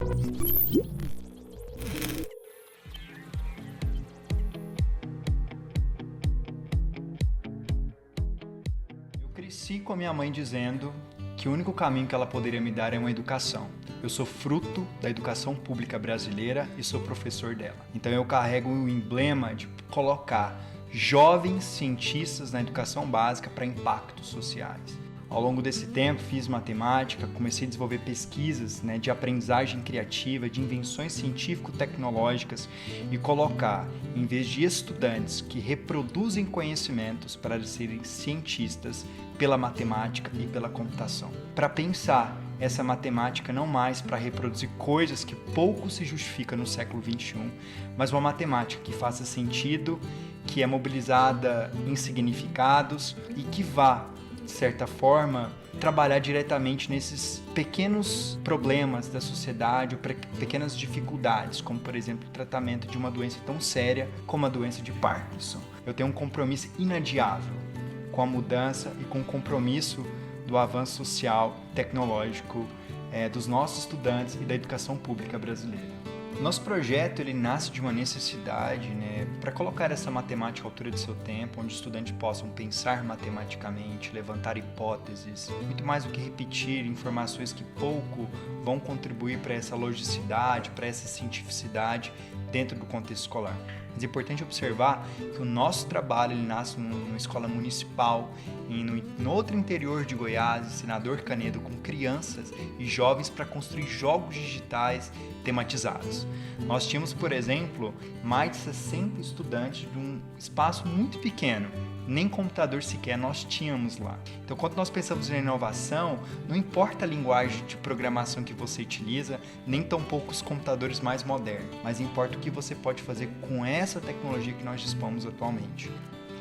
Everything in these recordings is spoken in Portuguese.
Eu cresci com a minha mãe dizendo que o único caminho que ela poderia me dar é uma educação. Eu sou fruto da educação pública brasileira e sou professor dela. Então eu carrego o emblema de colocar jovens cientistas na educação básica para impactos sociais. Ao longo desse tempo fiz matemática, comecei a desenvolver pesquisas de aprendizagem criativa, de invenções científico-tecnológicas e colocar, em vez de estudantes que reproduzem conhecimentos para serem cientistas pela matemática e pela computação. Para pensar essa matemática não mais para reproduzir coisas que pouco se justifica no século XXI, mas uma matemática que faça sentido, que é mobilizada em significados e que vá, de certa forma, trabalhar diretamente nesses pequenos problemas da sociedade ou pequenas dificuldades, como, por exemplo, o tratamento de uma doença tão séria como a doença de Parkinson. Eu tenho um compromisso inadiável com a mudança e com o compromisso do avanço social, tecnológico dos nossos estudantes e da educação pública brasileira. Nosso projeto ele nasce de uma necessidade para colocar essa matemática à altura do seu tempo, onde os estudantes possam pensar matematicamente, levantar hipóteses, muito mais do que repetir informações que pouco vão contribuir para essa logicidade, para essa cientificidade dentro do contexto escolar. Mas é importante observar que o nosso trabalho ele nasce numa escola municipal no outro interior de Goiás, em Senador Canedo, com crianças e jovens para construir jogos digitais tematizados. Nós tínhamos, por exemplo, mais de 60 estudantes de um espaço muito pequeno, nem computador sequer nós tínhamos lá. Então, quando nós pensamos em inovação, não importa a linguagem de programação que você utiliza, nem tampouco os computadores mais modernos, mas importa o que você pode fazer com essa tecnologia que nós dispomos atualmente.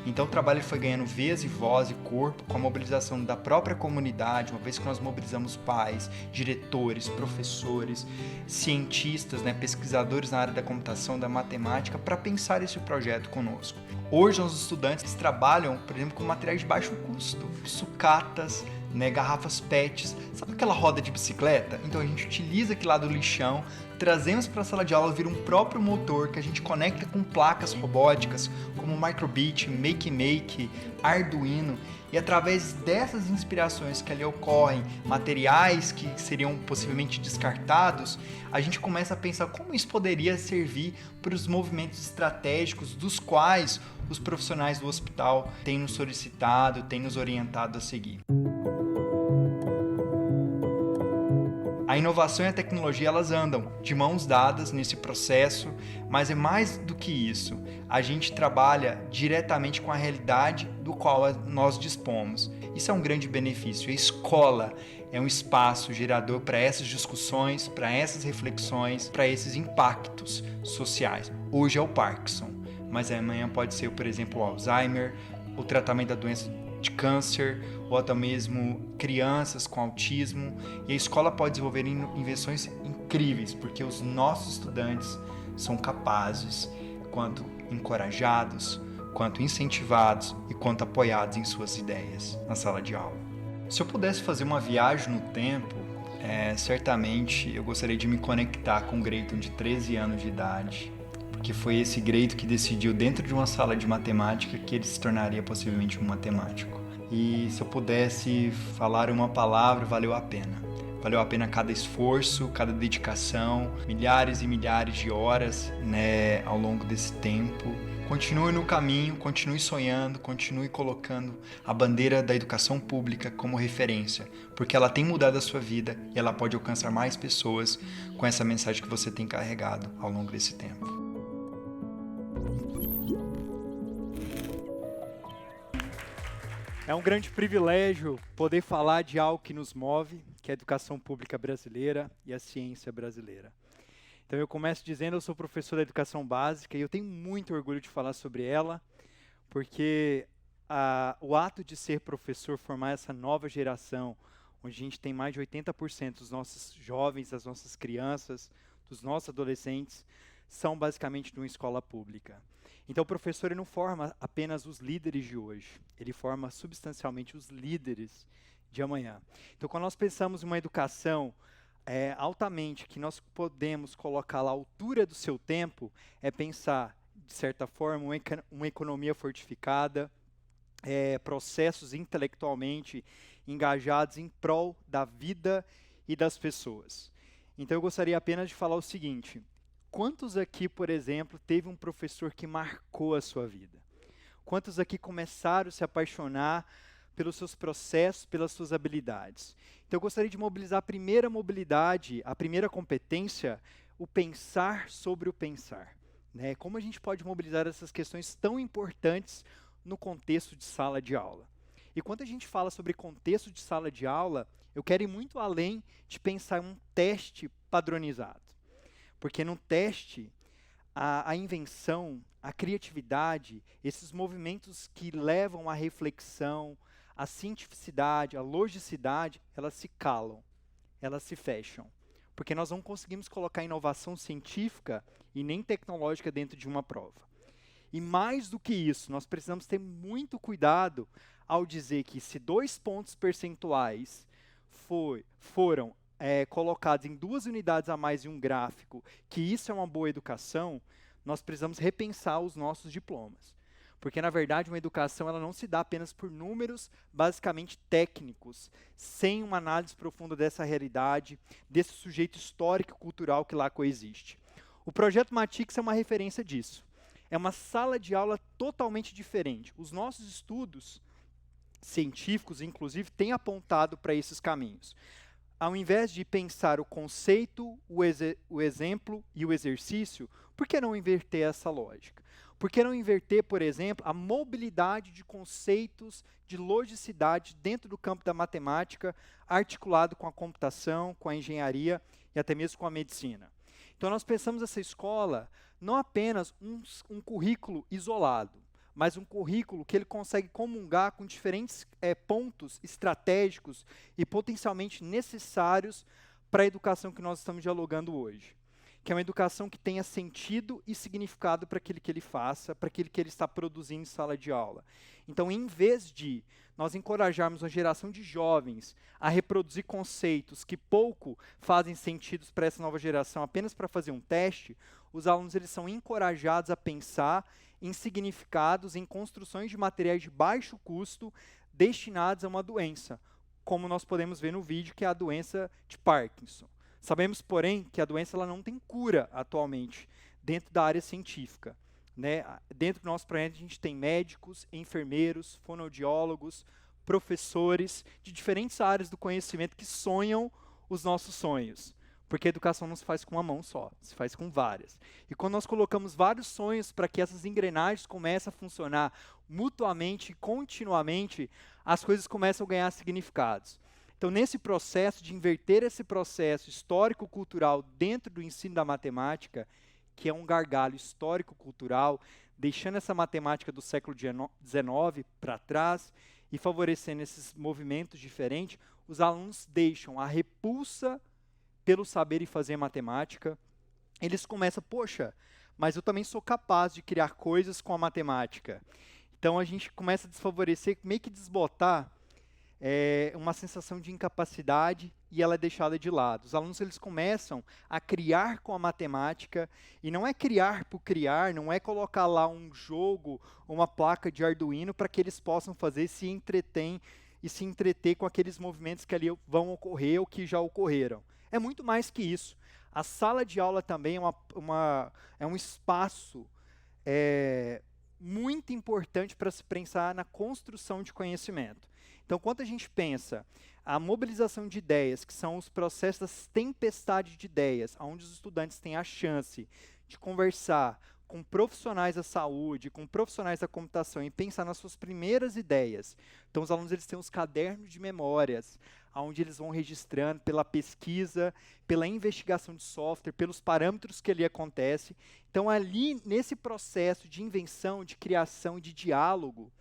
Então o trabalho foi ganhando vez e voz e corpo com a mobilização da própria comunidade, uma vez que nós mobilizamos pais, diretores, professores, cientistas, pesquisadores na área da computação, da matemática, para pensar esse projeto conosco. Hoje os estudantes trabalham, por exemplo, com materiais de baixo custo, sucatas, garrafas PETs, sabe aquela roda de bicicleta? Então a gente utiliza aquilo lá do lixão, trazemos para a sala de aula, vira um próprio motor que a gente conecta com placas robóticas como Microbit, Make, Arduino, e através dessas inspirações que ali ocorrem, materiais que seriam possivelmente descartados, a gente começa a pensar como isso poderia servir para os movimentos estratégicos dos quais os profissionais do hospital têm nos solicitado, têm nos orientado a seguir. A inovação e a tecnologia elas andam de mãos dadas nesse processo, mas é mais do que isso. A gente trabalha diretamente com a realidade do qual nós dispomos. Isso é um grande benefício. A escola é um espaço gerador para essas discussões, para essas reflexões, para esses impactos sociais. Hoje é o Parkinson, mas amanhã pode ser, por exemplo, o Alzheimer, o tratamento da doença de câncer, ou até mesmo crianças com autismo, e a escola pode desenvolver invenções incríveis, porque os nossos estudantes são capazes, quanto encorajados, quanto incentivados e quanto apoiados em suas ideias na sala de aula. Se eu pudesse fazer uma viagem no tempo, certamente eu gostaria de me conectar com o Grayton de 13 anos de idade, porque foi esse Grayton que decidiu dentro de uma sala de matemática que ele se tornaria possivelmente um matemático. E se eu pudesse falar uma palavra, valeu a pena. Valeu a pena cada esforço, cada dedicação, milhares e milhares de horas ao longo desse tempo. Continue no caminho, continue sonhando, continue colocando a bandeira da educação pública como referência, porque ela tem mudado a sua vida e ela pode alcançar mais pessoas com essa mensagem que você tem carregado ao longo desse tempo. É um grande privilégio poder falar de algo que nos move, que é a educação pública brasileira e a ciência brasileira. Então eu começo dizendo, eu sou professor da educação básica e eu tenho muito orgulho de falar sobre ela, porque o ato de ser professor, formar essa nova geração, onde a gente tem mais de 80% dos nossos jovens, das nossas crianças, dos nossos adolescentes, são basicamente de uma escola pública. Então o professor ele não forma apenas os líderes de hoje, ele forma substancialmente os líderes de amanhã. Então quando nós pensamos em uma educação altamente que nós podemos colocar à altura do seu tempo é pensar, de certa forma, uma economia fortificada, processos intelectualmente engajados em prol da vida e das pessoas. Então eu gostaria apenas de falar o seguinte: quantos aqui, por exemplo, teve um professor que marcou a sua vida? Quantos aqui começaram a se apaixonar pelos seus processos, pelas suas habilidades? Então eu gostaria de mobilizar a primeira mobilidade, a primeira competência, o pensar sobre o pensar. Né? Como a gente pode mobilizar essas questões tão importantes no contexto de sala de aula? E quando a gente fala sobre contexto de sala de aula, eu quero ir muito além de pensar em um teste padronizado. Porque no teste, a invenção, a criatividade, esses movimentos que levam à reflexão, a cientificidade, a logicidade, elas se calam, elas se fecham. Porque nós não conseguimos colocar inovação científica e nem tecnológica dentro de uma prova. E mais do que isso, nós precisamos ter muito cuidado ao dizer que se 2 pontos percentuais foram colocados em 2 unidades a mais em um gráfico, que isso é uma boa educação, nós precisamos repensar os nossos diplomas. Porque, na verdade, uma educação ela não se dá apenas por números basicamente técnicos, sem uma análise profunda dessa realidade, desse sujeito histórico e cultural que lá coexiste. O projeto Matix é uma referência disso. É uma sala de aula totalmente diferente. Os nossos estudos científicos, inclusive, têm apontado para esses caminhos. Ao invés de pensar o conceito, o exemplo e o exercício, por que não inverter essa lógica? Por que não inverter, por exemplo, a mobilidade de conceitos de logicidade dentro do campo da matemática, articulado com a computação, com a engenharia e até mesmo com a medicina? Então, nós pensamos essa escola não apenas um currículo isolado, mas um currículo que ele consegue comungar com diferentes pontos estratégicos e potencialmente necessários para a educação que nós estamos dialogando hoje. Que é uma educação que tenha sentido e significado para aquilo que ele faça, para aquilo que ele está produzindo em sala de aula. Então, em vez de nós encorajarmos uma geração de jovens a reproduzir conceitos que pouco fazem sentido para essa nova geração apenas para fazer um teste, os alunos eles são encorajados a pensar em significados, em construções de materiais de baixo custo destinados a uma doença, como nós podemos ver no vídeo, que é a doença de Parkinson. Sabemos, porém, que a doença ela não tem cura atualmente dentro da área científica. Né? Dentro do nosso projeto, a gente tem médicos, enfermeiros, fonoaudiólogos, professores de diferentes áreas do conhecimento que sonham os nossos sonhos. Porque a educação não se faz com uma mão só, se faz com várias. E quando nós colocamos vários sonhos para que essas engrenagens comecem a funcionar mutuamente e continuamente, as coisas começam a ganhar significados. Então, nesse processo de inverter esse processo histórico-cultural dentro do ensino da matemática, que é um gargalo histórico-cultural, deixando essa matemática do século XIX para trás e favorecendo esses movimentos diferentes, os alunos deixam a repulsa pelo saber e fazer matemática. Eles começam, poxa, mas eu também sou capaz de criar coisas com a matemática. Então, a gente começa a desfavorecer, meio que desbotar uma sensação de incapacidade e ela é deixada de lado. Os alunos eles começam a criar com a matemática, e não é criar por criar, não é colocar lá um jogo, uma placa de Arduino para que eles possam fazer se entreter com aqueles movimentos que ali vão ocorrer ou que já ocorreram. É muito mais que isso. A sala de aula também é um espaço muito importante para se pensar na construção de conhecimento. Então, quando a gente pensa a mobilização de ideias, que são os processos das tempestades de ideias, onde os estudantes têm a chance de conversar com profissionais da saúde, com profissionais da computação e pensar nas suas primeiras ideias. Então, os alunos eles têm os cadernos de memórias, onde eles vão registrando pela pesquisa, pela investigação de software, pelos parâmetros que ali acontece. Então, ali, nesse processo de invenção, de criação e de diálogo,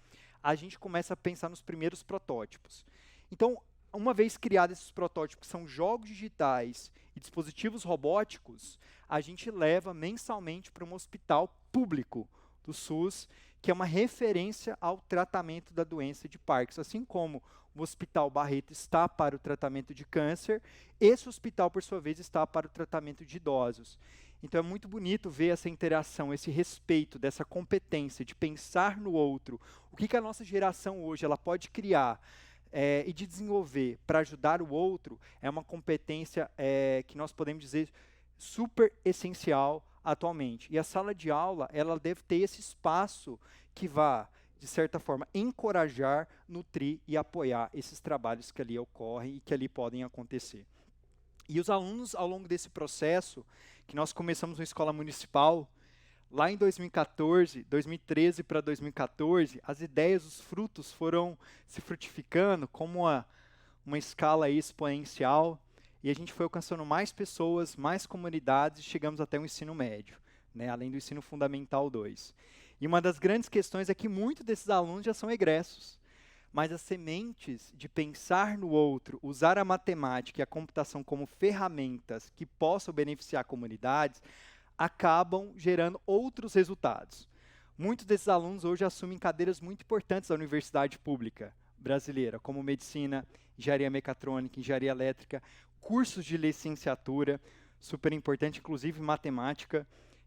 a gente começa a pensar nos primeiros protótipos. Então, uma vez criados esses protótipos, que são jogos digitais e dispositivos robóticos, a gente leva mensalmente para um hospital público do SUS, que é uma referência ao tratamento da doença de Parkinson, assim como o Hospital Barreto está para o tratamento de câncer, esse hospital, por sua vez, está para o tratamento de idosos. Então é muito bonito ver essa interação, esse respeito, dessa competência de pensar no outro. O que a nossa geração hoje ela pode criar e de desenvolver para ajudar o outro é uma competência que nós podemos dizer super essencial atualmente. E a sala de aula ela deve ter esse espaço que vá, de certa forma, encorajar, nutrir e apoiar esses trabalhos que ali ocorrem e que ali podem acontecer. E os alunos, ao longo desse processo, que nós começamos na escola municipal, lá em 2014, 2013 para 2014, as ideias, os frutos foram se frutificando como uma escala exponencial, e a gente foi alcançando mais pessoas, mais comunidades, e chegamos até o ensino médio, né, além do ensino fundamental 2. E uma das grandes questões é que muitos desses alunos já são egressos, mas as sementes de pensar no outro, usar a matemática e a computação como ferramentas que possam beneficiar comunidades, acabam gerando outros resultados. Muitos desses alunos hoje assumem cadeiras muito importantes da universidade pública brasileira, como medicina, engenharia mecatrônica, engenharia elétrica, cursos de licenciatura, super importante, inclusive matemática,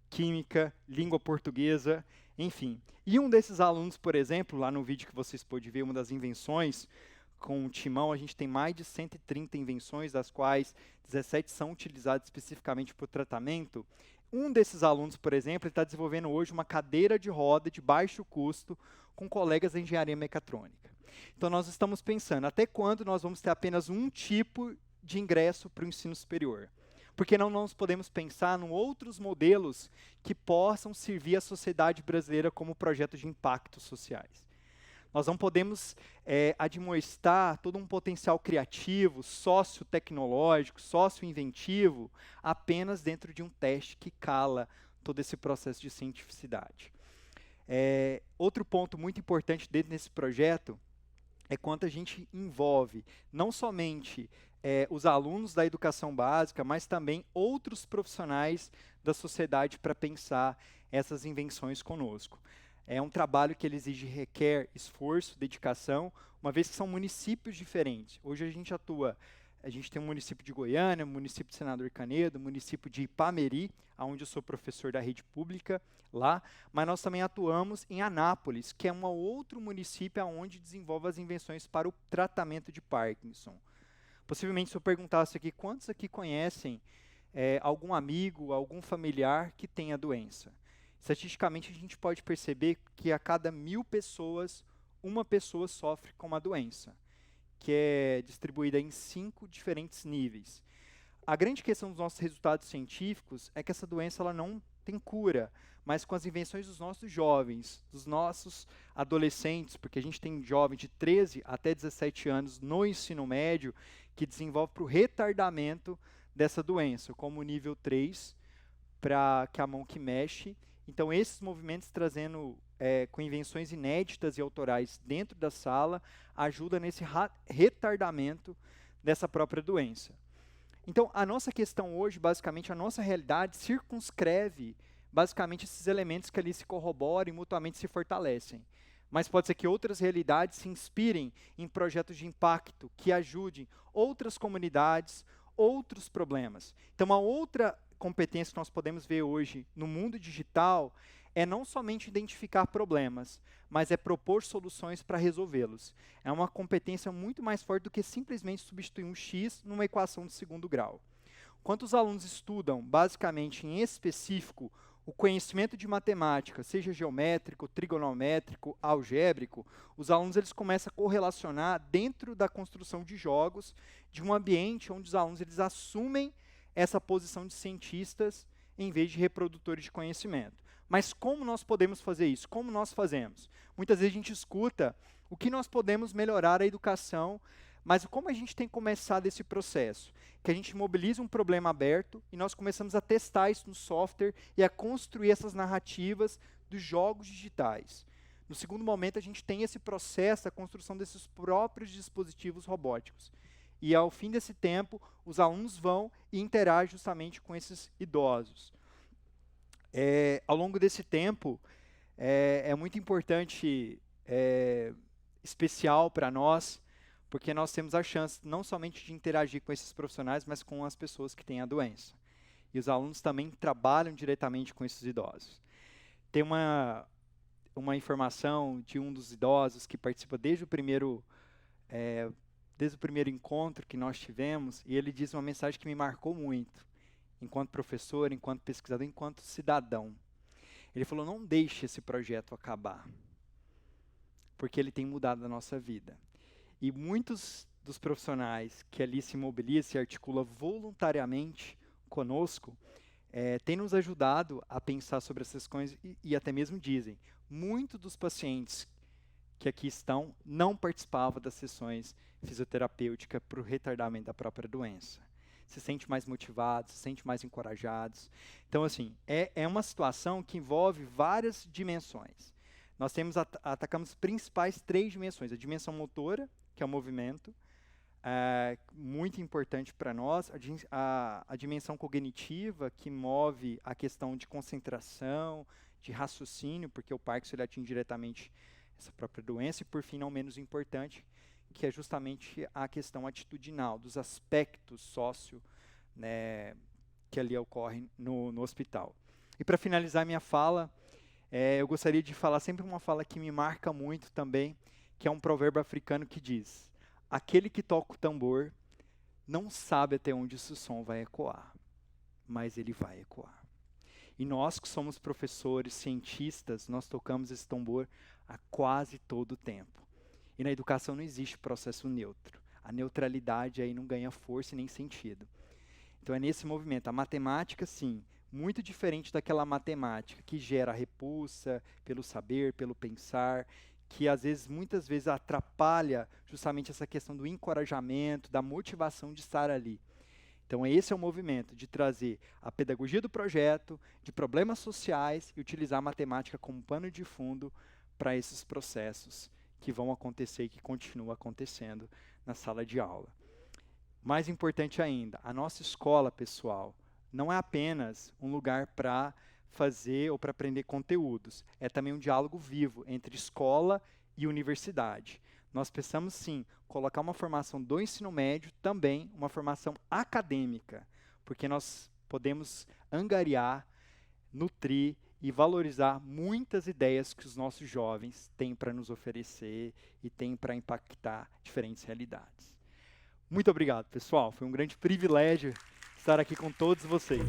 química, língua portuguesa, enfim. E um desses alunos, por exemplo, lá no vídeo que vocês podem ver, uma das invenções, com o Timão, a gente tem mais de 130 invenções, das quais 17 são utilizadas especificamente para o tratamento. Um desses alunos, por exemplo, está desenvolvendo hoje uma cadeira de roda de baixo custo com colegas da engenharia mecatrônica. Então, nós estamos pensando, até quando nós vamos ter apenas um tipo de ingresso para o ensino superior? Porque não nós podemos pensar em outros modelos que possam servir à sociedade brasileira como projetos de impacto sociais. Nós não podemos admoestar todo um potencial criativo, sócio-tecnológico, sócio-inventivo, apenas dentro de um teste que cala todo esse processo de cientificidade. Outro ponto muito importante dentro desse projeto é quanto a gente envolve não somente os alunos da educação básica, mas também outros profissionais da sociedade para pensar essas invenções conosco. É um trabalho que ele exige, requer esforço, dedicação, uma vez que são municípios diferentes. Hoje a gente tem um município de Goiânia, um município de Senador Canedo, um município de Ipameri, onde eu sou professor da rede pública lá, mas nós também atuamos em Anápolis, que é um outro município onde desenvolve as invenções para o tratamento de Parkinson. Possivelmente, se eu perguntasse aqui, quantos aqui conhecem algum amigo, algum familiar que tenha a doença? Estatisticamente, a gente pode perceber que a cada 1000 pessoas, uma pessoa sofre com uma doença, que é distribuída em 5 diferentes níveis. A grande questão dos nossos resultados científicos é que essa doença ela não tem cura, mas com as invenções dos nossos jovens, dos nossos adolescentes, porque a gente tem jovens de 13 até 17 anos no ensino médio que desenvolve para o retardamento dessa doença, como o nível 3, para que a mão que mexe. Então, esses movimentos trazendo com invenções inéditas e autorais dentro da sala, ajuda nesse retardamento dessa própria doença. Então, a nossa questão hoje, basicamente, a nossa realidade circunscreve, basicamente, esses elementos que ali se corroboram e mutuamente se fortalecem. Mas pode ser que outras realidades se inspirem em projetos de impacto que ajudem outras comunidades, outros problemas. Então, uma outra competência que nós podemos ver hoje no mundo digital é não somente identificar problemas, mas é propor soluções para resolvê-los. É uma competência muito mais forte do que simplesmente substituir um x numa equação de segundo grau. Quando os alunos estudam, basicamente, em específico, o conhecimento de matemática, seja geométrico, trigonométrico, algébrico, os alunos eles começam a correlacionar dentro da construção de jogos, de um ambiente onde os alunos eles assumem essa posição de cientistas em vez de reprodutores de conhecimento. Mas como nós podemos fazer isso? Como nós fazemos? Muitas vezes a gente escuta o que nós podemos melhorar a educação, mas como a gente tem começado esse processo? Que a gente mobiliza um problema aberto e nós começamos a testar isso no software e a construir essas narrativas dos jogos digitais. No segundo momento, a gente tem esse processo da construção desses próprios dispositivos robóticos. E ao fim desse tempo, os alunos vão e interagem justamente com esses idosos. Ao longo desse tempo, é muito importante, especial para nós, porque nós temos a chance não somente de interagir com esses profissionais, mas com as pessoas que têm a doença. E os alunos também trabalham diretamente com esses idosos. Tem uma informação de um dos idosos que participa desde o primeiro encontro que nós tivemos, e ele diz uma mensagem que me marcou muito, enquanto professor, enquanto pesquisador, enquanto cidadão. Ele falou: não deixe esse projeto acabar, porque ele tem mudado a nossa vida. E muitos dos profissionais que ali se mobilizam, se articulam voluntariamente conosco, têm nos ajudado a pensar sobre essas coisas e até mesmo dizem: muitos dos pacientes que aqui estão não participavam das sessões fisioterapêuticas para o retardamento da própria doença. Se sente mais motivados, se sente mais encorajados. Então, assim, é uma situação que envolve várias dimensões. Nós atacamos principais 3 dimensões. A dimensão motora, que é o movimento, muito importante para nós. A dimensão cognitiva, que move a questão de concentração, de raciocínio, porque o Parkinson ele atinge diretamente essa própria doença. E, por fim, não menos importante, que é justamente a questão atitudinal, dos aspectos que ali ocorrem no hospital. E para finalizar minha fala, eu gostaria de falar sempre uma fala que me marca muito também, que é um provérbio africano que diz: aquele que toca o tambor não sabe até onde esse som vai ecoar, mas ele vai ecoar. E nós que somos professores, cientistas, nós tocamos esse tambor a quase todo o tempo. E na educação não existe processo neutro. A neutralidade aí não ganha força e nem sentido. Então é nesse movimento. A matemática, sim, muito diferente daquela matemática que gera repulsa pelo saber, pelo pensar, que muitas vezes atrapalha justamente essa questão do encorajamento, da motivação de estar ali. Então esse é o movimento de trazer a pedagogia do projeto, de problemas sociais e utilizar a matemática como pano de fundo para esses processos que vão acontecer e que continuam acontecendo na sala de aula. Mais importante ainda, a nossa escola, pessoal, não é apenas um lugar para fazer ou para aprender conteúdos. É também um diálogo vivo entre escola e universidade. Nós precisamos, sim, colocar uma formação do ensino médio, também uma formação acadêmica, porque nós podemos angariar, nutrir e valorizar muitas ideias que os nossos jovens têm para nos oferecer e têm para impactar diferentes realidades. Muito obrigado, pessoal. Foi um grande privilégio estar aqui com todos vocês.